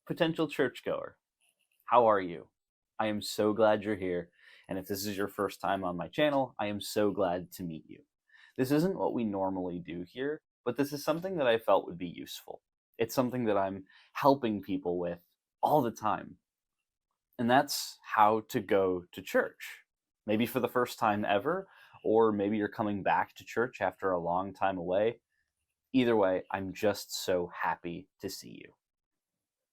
potential churchgoer, how are you? I am so glad you're here, and if this is your first time on my channel, I am so glad to meet you. This isn't what we normally do here, but this is something that I felt would be useful. It's something that I'm helping people with all the time, and that's how to go to church. Maybe for the first time ever, or maybe you're coming back to church after a long time away. Either way, I'm just so happy to see you.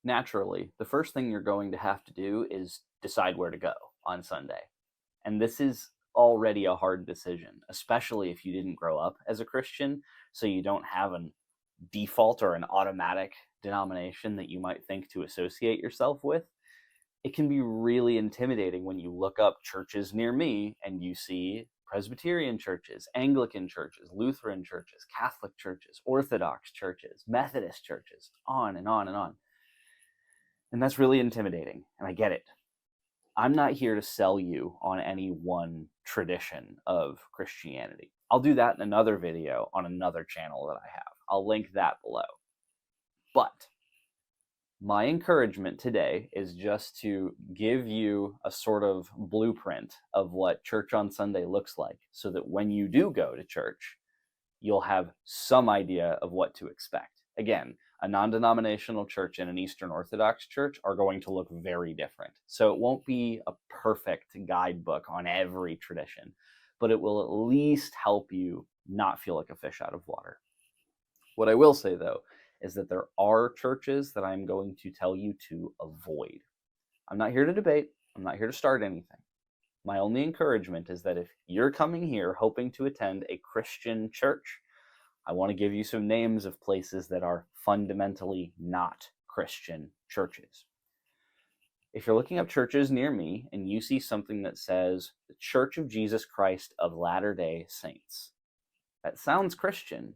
Naturally, the first thing you're going to have to do is decide where to go on Sunday. And this is already a hard decision, especially if you didn't grow up as a Christian, so you don't have a default or an automatic denomination that you might think to associate yourself with. It can be really intimidating when you look up churches near me and you see Presbyterian churches, Anglican churches, Lutheran churches, Catholic churches, Orthodox churches, Methodist churches, on and on and on. And that's really intimidating, and I get it. I'm not here to sell you on any one tradition of Christianity. I'll do that in another video on another channel that I have. I'll link that below. But my encouragement today is just to give you a sort of blueprint of what church on Sunday looks like, so that when you do go to church, you'll have some idea of what to expect. Again, a non-denominational church and an Eastern Orthodox church are going to look very different. So it won't be a perfect guidebook on every tradition, but it will at least help you not feel like a fish out of water. What I will say, though, is that there are churches that I'm going to tell you to avoid. I'm not here to debate. I'm not here to start anything. My only encouragement is that if you're coming here hoping to attend a Christian church, I want to give you some names of places that are fundamentally not Christian churches. If you're looking up churches near me and you see something that says the Church of Jesus Christ of Latter-day Saints, that sounds Christian,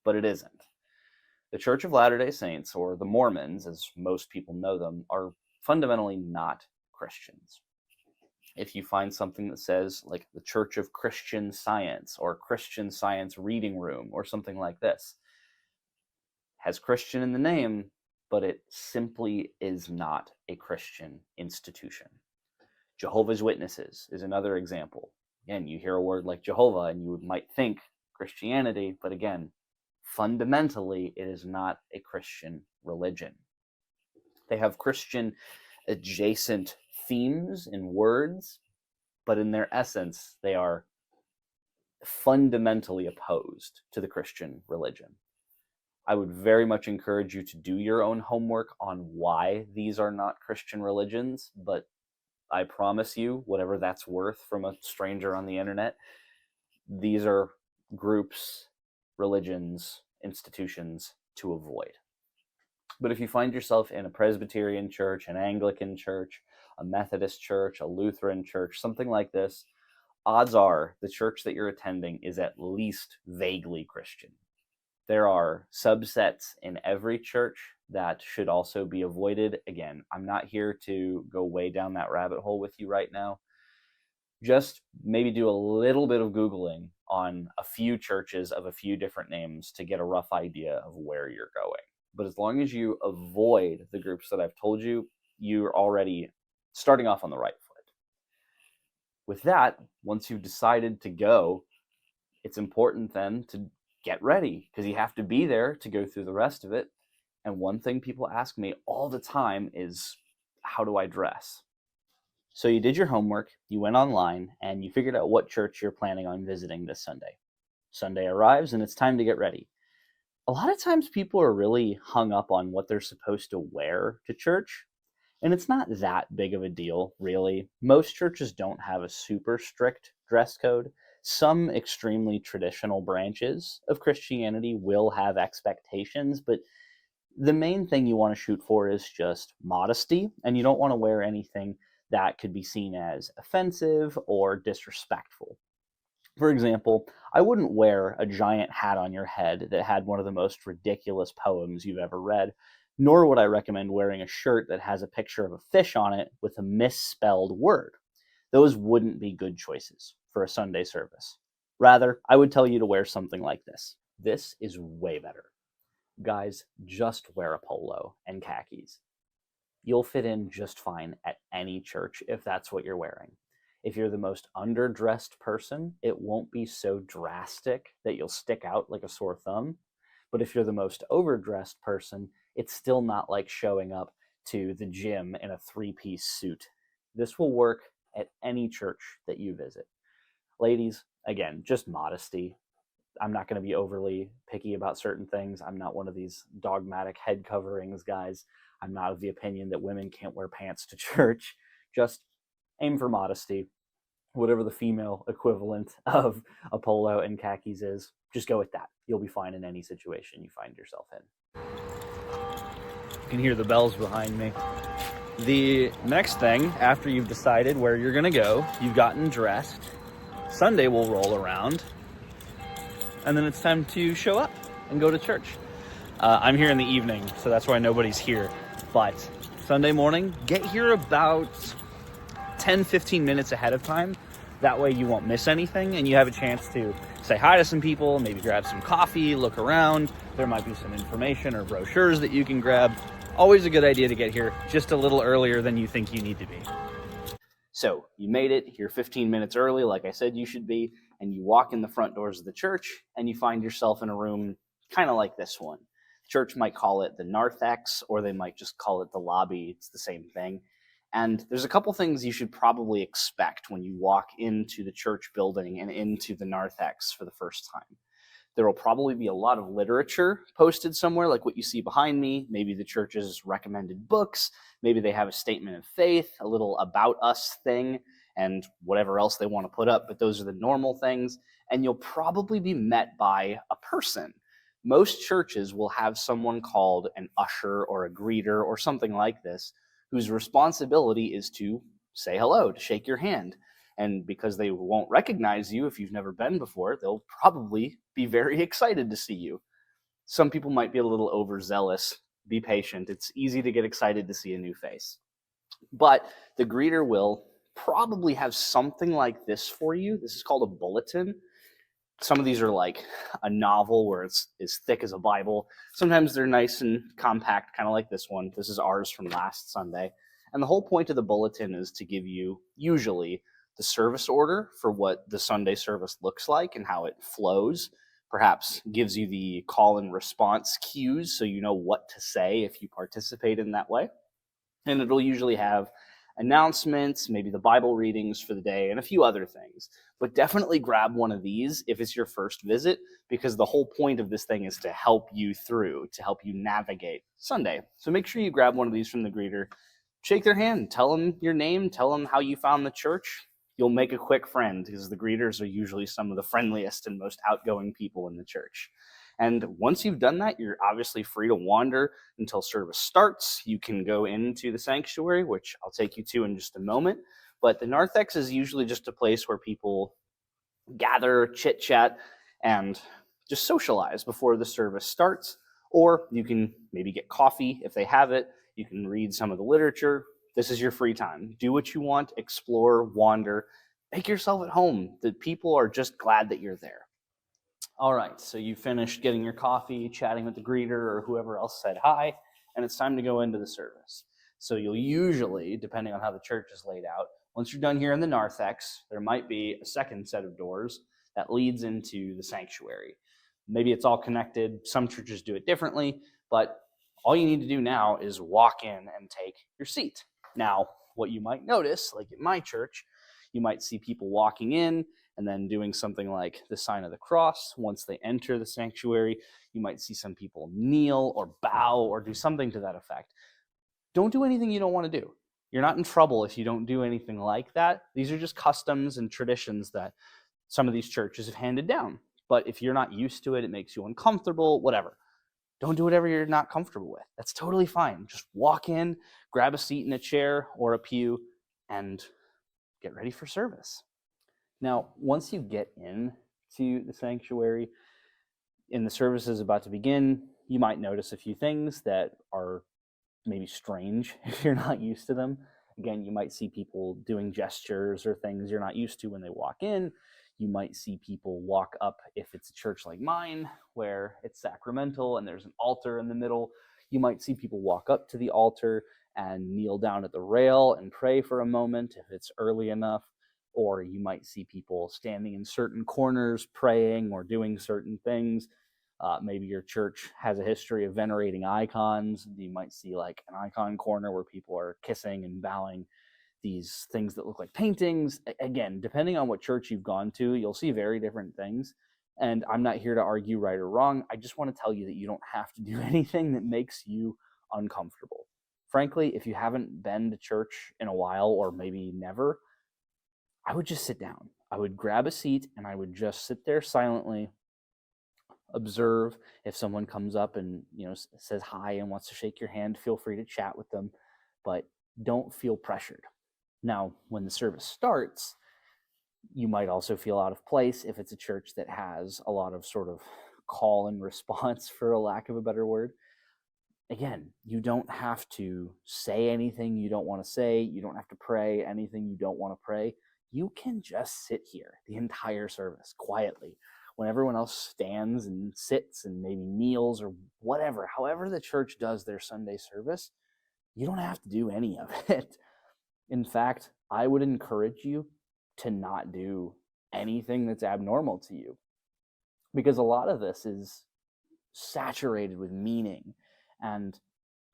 but it isn't. The Church of Latter-day Saints, or the Mormons, as most people know them, are fundamentally not Christians. If you find something that says, like, the Church of Christian Science, or Christian Science Reading Room, or something like this, has Christian in the name, but it simply is not a Christian institution. Jehovah's Witnesses is another example. Again, you hear a word like Jehovah, and you might think Christianity, but again, fundamentally, it is not a Christian religion. They have Christian adjacent themes and words, but in their essence, they are fundamentally opposed to the Christian religion. I would very much encourage you to do your own homework on why these are not Christian religions, but I promise you, whatever that's worth from a stranger on the internet, these are groups, religions, institutions to avoid. But if you find yourself in a Presbyterian church, an Anglican church, a Methodist church, a Lutheran church, something like this, odds are the church that you're attending is at least vaguely Christian. There are subsets in every church that should also be avoided. Again, I'm not here to go way down that rabbit hole with you right now. Just maybe do a little bit of Googling on a few churches of a few different names to get a rough idea of where you're going. But as long as you avoid the groups that I've told you, you're already starting off on the right foot. With that, once you've decided to go, it's important then to get ready, because you have to be there to go through the rest of it. And one thing people ask me all the time is, how do I dress? So you did your homework, you went online, and you figured out what church you're planning on visiting this Sunday. Sunday arrives, and it's time to get ready. A lot of times people are really hung up on what they're supposed to wear to church, and it's not that big of a deal, really. Most churches don't have a super strict dress code. Some extremely traditional branches of Christianity will have expectations, but the main thing you want to shoot for is just modesty, and you don't want to wear anything that could be seen as offensive or disrespectful. For example, I wouldn't wear a giant hat on your head that had one of the most ridiculous poems you've ever read, nor would I recommend wearing a shirt that has a picture of a fish on it with a misspelled word. Those wouldn't be good choices for a Sunday service. Rather, I would tell you to wear something like this. This is way better. Guys, just wear a polo and khakis. you'll fit in just fine at any church if that's what you're wearing. If you're the most underdressed person, it won't be so drastic that you'll stick out like a sore thumb. But if you're the most overdressed person, it's still not like showing up to the gym in a three-piece suit. This will work at any church that you visit. Ladies, again, just modesty. I'm not going to be overly picky about certain things. I'm not one of these dogmatic head coverings guys. I'm not of the opinion that women can't wear pants to church. Just aim for modesty. Whatever the female equivalent of a polo and khakis is, just go with that. You'll be fine in any situation you find yourself in. You can hear the bells behind me. The next thing, after you've decided where you're going to go, you've gotten dressed, Sunday will roll around, and then it's time to show up and go to church. I'm here in the evening, so that's why nobody's here. But Sunday morning, get here about 10-15 minutes ahead of time. That way you won't miss anything, and you have a chance to say hi to some people, maybe grab some coffee, look around. There might be some information or brochures that you can grab. Always a good idea to get here just a little earlier than you think you need to be. So you made it, you're 15 minutes early, like I said you should be, and you walk in the front doors of the church, and you find yourself in a room kind of like this one. Church might call it the narthex, or they might just call it the lobby. It's the same thing. And there's a couple things you should probably expect when you walk into the church building and into the narthex for the first time. There will probably be a lot of literature posted somewhere, like what you see behind me. Maybe the church's recommended books. Maybe they have a statement of faith, a little about us thing, and whatever else they want to put up. But those are the normal things. And you'll probably be met by a person. Most churches will have someone called an usher or a greeter or something like this, whose responsibility is to say hello, to shake your hand. And because they won't recognize you if you've never been before, they'll probably be very excited to see you. Some people might be a little overzealous. Be patient. It's easy to get excited to see a new face. But the greeter will probably have something like this for you. This is called a bulletin. Some of these are like a novel where it's as thick as a Bible. Sometimes they're nice and compact, kind of like this one. This is ours from last Sunday. And the whole point of the bulletin is to give you usually the service order for what the Sunday service looks like and how it flows. Perhaps gives you the call and response cues so you know what to say if you participate in that way. And it'll usually have announcements, maybe the Bible readings for the day, and a few other things. But definitely grab one of these if it's your first visit, because the whole point of this thing is to help you through, to help you navigate Sunday. So make sure you grab one of these from the greeter, shake their hand, tell them your name, tell them how you found the church. You'll make a quick friend, because the greeters are usually some of the friendliest and most outgoing people in the church. And once you've done that, you're obviously free to wander until service starts. You can go into the sanctuary, which I'll take you to in just a moment. But the narthex is usually just a place where people gather, chit-chat, and just socialize before the service starts. Or you can maybe get coffee if they have it. You can read some of the literature. This is your free time. Do what you want, explore, wander, make yourself at home. The people are just glad that you're there. All right, so you finished getting your coffee, chatting with the greeter or whoever else said hi, and it's time to go into the service. So you'll usually, depending on how the church is laid out, once you're done here in the narthex, there might be a second set of doors that leads into the sanctuary. Maybe it's all connected. Some churches do it differently, but all you need to do now is walk in and take your seat. Now, what you might notice, like at my church, you might see people walking in and then doing something like the sign of the cross. Once they enter the sanctuary, you might see some people kneel or bow or do something to that effect. Don't do anything you don't want to do. You're not in trouble if you don't do anything like that. These are just customs and traditions that some of these churches have handed down. But if you're not used to it, it makes you uncomfortable, whatever. Don't do whatever you're not comfortable with. That's totally fine. Just walk in, grab a seat in a chair or a pew, and get ready for service. Now, once you get into the sanctuary and the service is about to begin, you might notice a few things that are maybe strange if you're not used to them. Again, you might see people doing gestures or things you're not used to when they walk in. You might see people walk up, if it's a church like mine, where it's sacramental and there's an altar in the middle. You might see people walk up to the altar and kneel down at the rail and pray for a moment if it's early enough. Or you might see people standing in certain corners praying or doing certain things. Maybe your church has a history of venerating icons. You might see like an icon corner where people are kissing and bowing these things that look like paintings. Again, depending on what church you've gone to, you'll see very different things. And I'm not here to argue right or wrong. I just want to tell you that you don't have to do anything that makes you uncomfortable. Frankly, if you haven't been to church in a while or maybe never, I would just sit down. I would grab a seat and I would just sit there silently, observe. If someone comes up and says hi and wants to shake your hand, feel free to chat with them, but don't feel pressured. Now, when the service starts, you might also feel out of place if it's a church that has a lot of sort of call and response, for a lack of a better word. Again, you don't have to say anything you don't want to say. You don't have to pray anything you don't want to pray. You can just sit here the entire service quietly when everyone else stands and sits and maybe kneels or whatever. However the church does their Sunday service, you don't have to do any of it. In fact, I would encourage you to not do anything that's abnormal to you, because a lot of this is saturated with meaning, and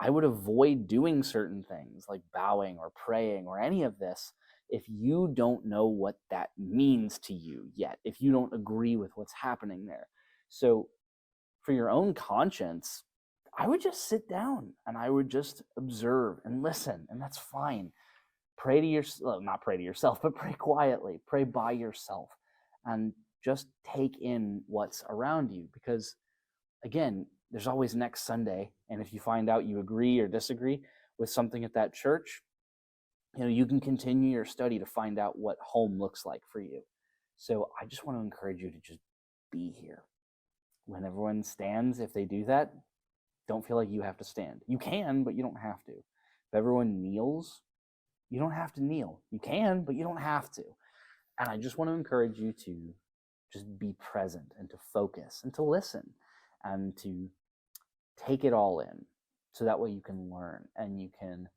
I would avoid doing certain things like bowing or praying or any of this if you don't know what that means to you yet, if you don't agree with what's happening there. So for your own conscience, I would just sit down and I would just observe and listen, and that's fine. Pray to yourself, not pray to yourself, but pray quietly, pray by yourself, and just take in what's around you. Because again, there's always next Sunday, and if you find out you agree or disagree with something at that church, you can continue your study to find out what home looks like for you. So I just want to encourage you to just be here. When everyone stands, if they do that, don't feel like you have to stand. You can, but you don't have to. If everyone kneels, you don't have to kneel. You can, but you don't have to. And I just want to encourage you to just be present and to focus and to listen and to take it all in, so that way you can learn and you can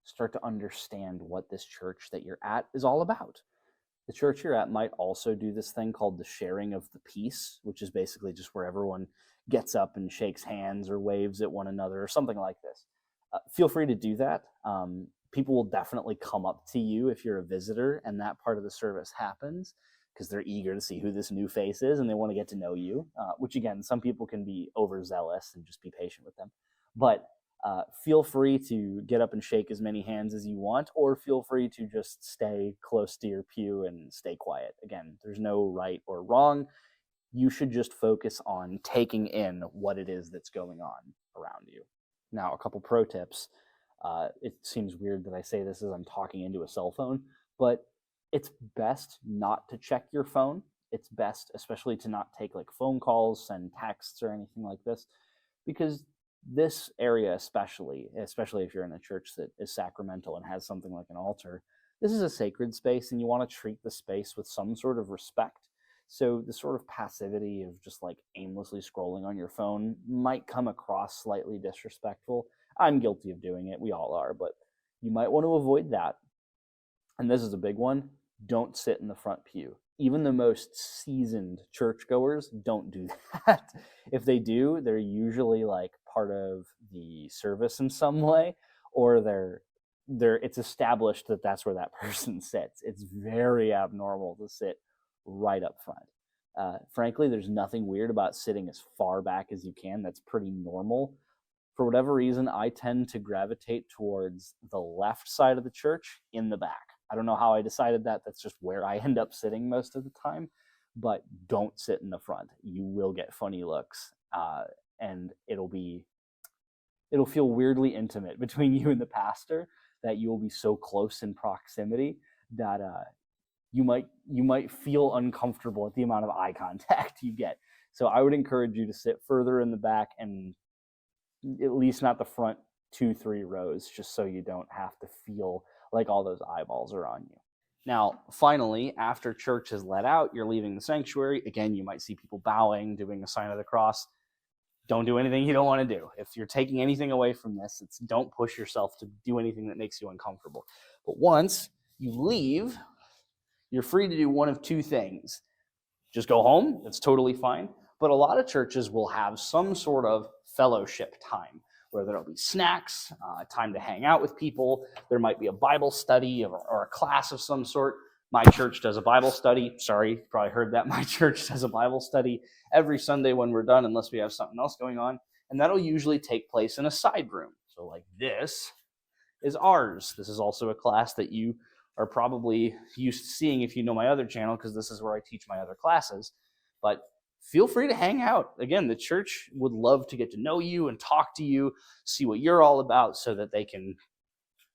start to understand what this church that you're at is all about. The church you're at might also do this thing called the sharing of the peace, which is basically just where everyone gets up and shakes hands or waves at one another or something like this. Feel free to do that. People will definitely come up to you if you're a visitor and that part of the service happens, because they're eager to see who this new face is and they want to get to know you, which again, some people can be overzealous, and just be patient with them. But feel free to get up and shake as many hands as you want, or feel free to just stay close to your pew and stay quiet. Again, there's no right or wrong. You should just focus on taking in what it is that's going on around you. Now, a couple pro tips. It seems weird that I say this as I'm talking into a cell phone, but it's best not to check your phone. It's best, especially, to not take like phone calls, send texts, or anything like this, because this area, especially if you're in a church that is sacramental and has something like an altar, this is a sacred space, and you want to treat the space with some sort of respect. So the sort of passivity of just like aimlessly scrolling on your phone might come across slightly disrespectful. I'm guilty of doing it. We all are, but you might want to avoid that. And this is a big one. Don't sit in the front pew. Even the most seasoned churchgoers don't do that. If they do, they're usually like part of the service in some way, or it's established that that's where that person sits. It's very abnormal to sit right up front. Frankly, there's nothing weird about sitting as far back as you can. That's pretty normal. For whatever reason, I tend to gravitate towards the left side of the church in the back. I don't know how I decided that. That's just where I end up sitting most of the time. But don't sit in the front. You will get funny looks, and it'll feel weirdly intimate between you and the pastor, that you will be so close in proximity that you might feel uncomfortable at the amount of eye contact you get. So I would encourage you to sit further in the back, and at least not the front 2-3 rows, just so you don't have to feel like all those eyeballs are on you. Now, finally, after church is let out, you're leaving the sanctuary. Again, you might see people bowing, doing the sign of the cross. don't do anything you don't want to do. If you're taking anything away from this, it's don't push yourself to do anything that makes you uncomfortable. But once you leave, you're free to do one of two things. Just go home, it's totally fine. But a lot of churches will have some sort of fellowship time where there'll be snacks, time to hang out with people. There might be a Bible study or a class of some sort. My church does a Bible study. Sorry, you probably heard that. My church does a Bible study every Sunday when we're done, unless we have something else going on. And that'll usually take place in a side room. So like this is ours. This is also a class that you are probably used to seeing if you know my other channel, because this is where I teach my other classes. But feel free to hang out. Again, the church would love to get to know you and talk to you, see what you're all about so that they can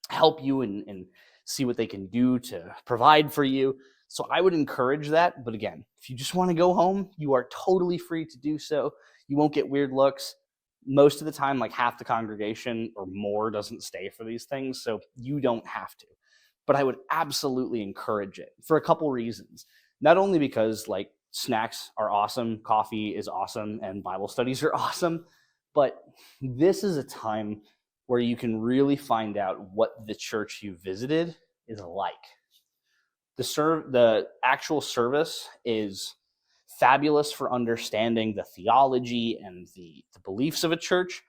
help you and see what they can do to provide for you. So I would encourage that. But again, if you just want to go home, you are totally free to do so. You won't get weird looks. Most of the time, like half the congregation or more doesn't stay for these things, so you don't have to. But I would absolutely encourage it for a couple reasons. Not only because like snacks are awesome, coffee is awesome, and Bible studies are awesome, but this is a time where you can really find out what the church you visited is like. The actual service is fabulous for understanding the theology and the beliefs of a church.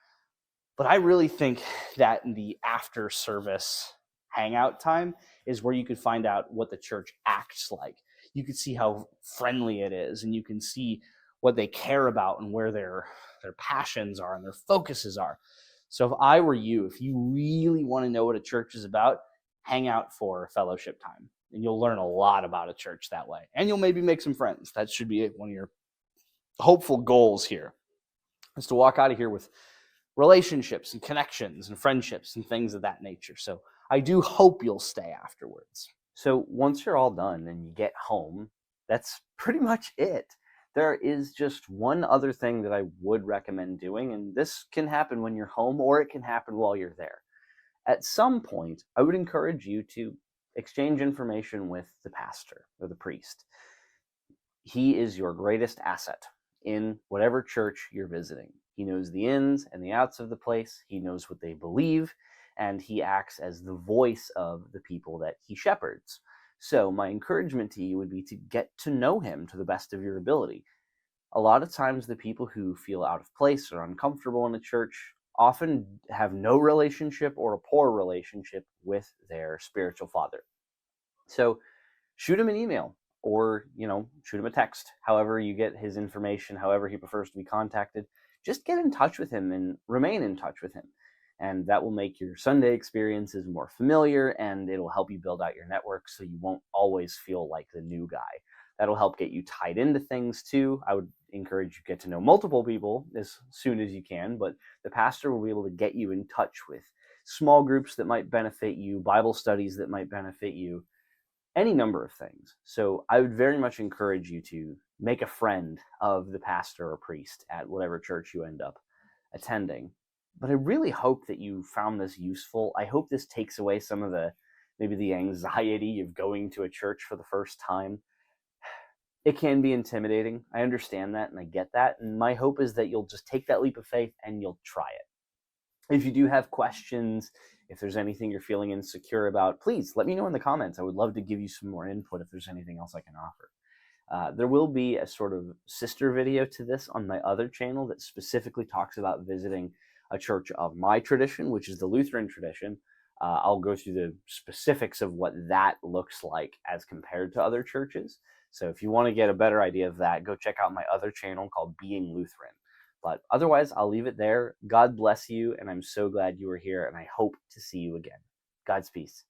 But I really think that the after service hangout time is where you could find out what the church acts like. You could see how friendly it is, and you can see what they care about and where their passions are and their focuses are. So if I were you, if you really want to know what a church is about, hang out for fellowship time. And you'll learn a lot about a church that way. And you'll maybe make some friends. That should be one of your hopeful goals here, is to walk out of here with relationships and connections and friendships and things of that nature. So I do hope you'll stay afterwards. So once you're all done and you get home, that's pretty much it. There is just one other thing that I would recommend doing, and this can happen when you're home or it can happen while you're there. At some point, I would encourage you to exchange information with the pastor or the priest. He is your greatest asset in whatever church you're visiting. He knows the ins and the outs of the place. He knows what they believe, and he acts as the voice of the people that he shepherds. So my encouragement to you would be to get to know him to the best of your ability. A lot of times the people who feel out of place or uncomfortable in a church often have no relationship or a poor relationship with their spiritual father. So shoot him an email or, shoot him a text, however you get his information, however he prefers to be contacted. Just get in touch with him and remain in touch with him. And that will make your Sunday experiences more familiar, and it'll help you build out your network so you won't always feel like the new guy. That'll help get you tied into things too. I would encourage you to get to know multiple people as soon as you can, but the pastor will be able to get you in touch with small groups that might benefit you, Bible studies that might benefit you, any number of things. So I would very much encourage you to make a friend of the pastor or priest at whatever church you end up attending. But I really hope that you found this useful. I hope this takes away some of maybe the anxiety of going to a church for the first time. It can be intimidating. I understand that and I get that. And my hope is that you'll just take that leap of faith and you'll try it. If you do have questions, if there's anything you're feeling insecure about, please let me know in the comments. I would love to give you some more input if there's anything else I can offer. There will be a sort of sister video to this on my other channel that specifically talks about visiting a church of my tradition, which is the Lutheran tradition. I'll go through the specifics of what that looks like as compared to other churches. So if you want to get a better idea of that, go check out my other channel called Being Lutheran. But otherwise, I'll leave it there. God bless you, and I'm so glad you were here, and I hope to see you again. God's peace.